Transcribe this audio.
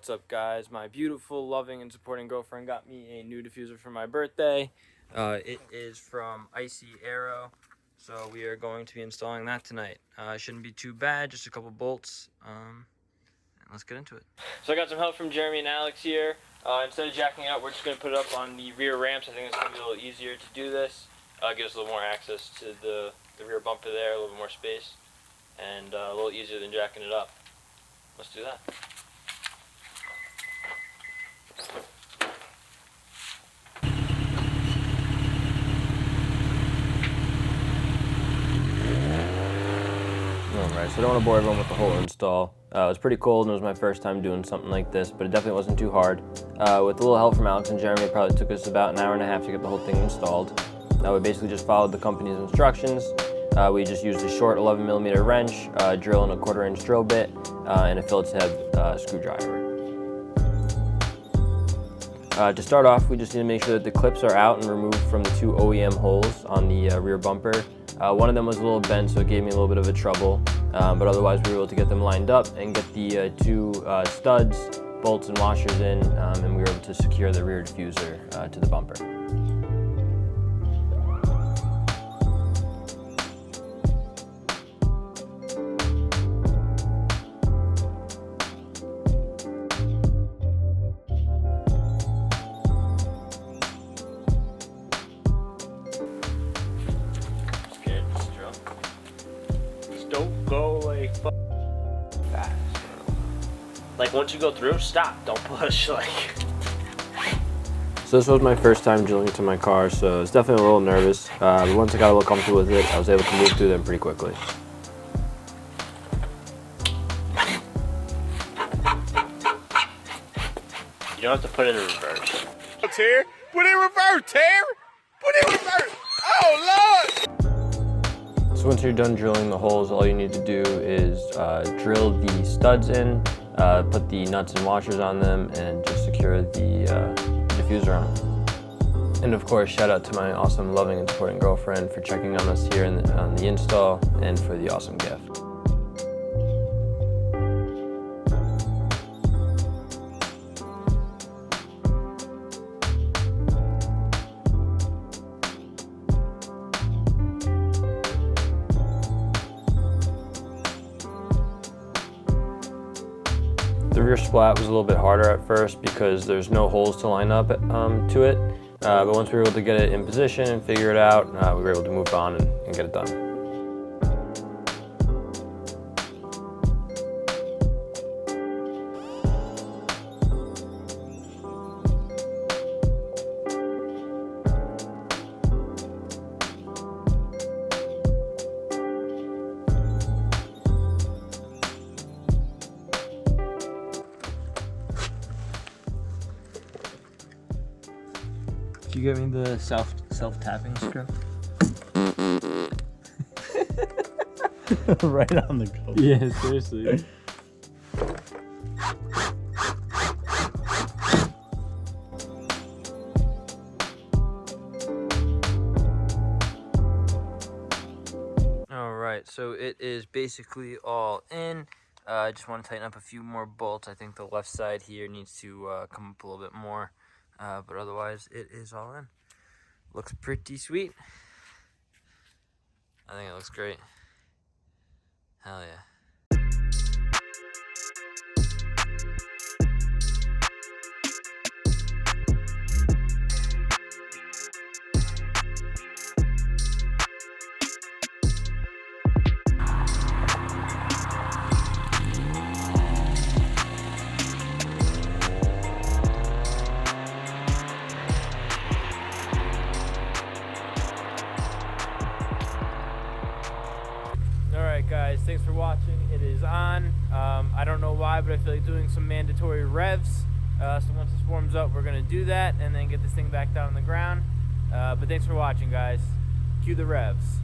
What's up, guys? My beautiful, loving, and supporting girlfriend got me a new diffuser for my birthday. It is from Icy Aero, so we are going to be installing that tonight. Shouldn't be too bad, just a couple bolts. And let's get into it. So I got some help from Jeremy and Alex here. Instead of jacking it up, we're just going to put it up on the rear ramps. I think it's going to be a little easier to do this. Give us a little more access to the rear bumper there, a little more space, and a little easier than jacking it up. Let's do that. Alright, so I don't want to bore everyone with the whole install. It was pretty cold and it was my first time doing something like this, but it definitely wasn't too hard. With a little help from Alex and Jeremy, it probably took us about an hour and a half to get the whole thing installed. We basically just followed the company's instructions. We just used a short 11mm wrench, drill and a 1/4 inch drill bit, and a Phillips head screwdriver. To start off, we just need to make sure that the clips are out and removed from the 2 OEM holes on the rear bumper. One of them was a little bent, so it gave me a little bit of a trouble, but otherwise we were able to get them lined up and get the 2 studs, bolts, and washers in, and we were able to secure the rear diffuser to the bumper. Don't go like fast. Like once you go through, stop. Don't push. Like. So this was my first time drilling into my car, so I was definitely a little nervous. But once I got a little comfortable with it, I was able to move through them pretty quickly. You don't have to put it in reverse. Terry, put it in reverse, Terry. Put it in reverse. Oh Lord! So once you're done drilling the holes, all you need to do is drill the studs in, put the nuts and washers on them, and just secure the diffuser on them. And of course, shout out to my awesome, loving, and supporting girlfriend for checking on us here on the install and for the awesome gift. The rear splat was a little bit harder at first because there's no holes to line up to it, but once we were able to get it in position and figure it out, we were able to move on and get it done. Did you get me the self-tapping screw? Right on the goal. Yeah, seriously. Alright, so it is basically all in. I just want to tighten up a few more bolts. I think the left side here needs to come up a little bit more. But otherwise, it is all in. Looks pretty sweet. I think it looks great. Hell yeah. Alright guys, thanks for watching. It is on. I don't know why, but I feel like doing some mandatory revs. So once this warms up, we're going to do that and then get this thing back down on the ground. But thanks for watching, guys. Cue the revs.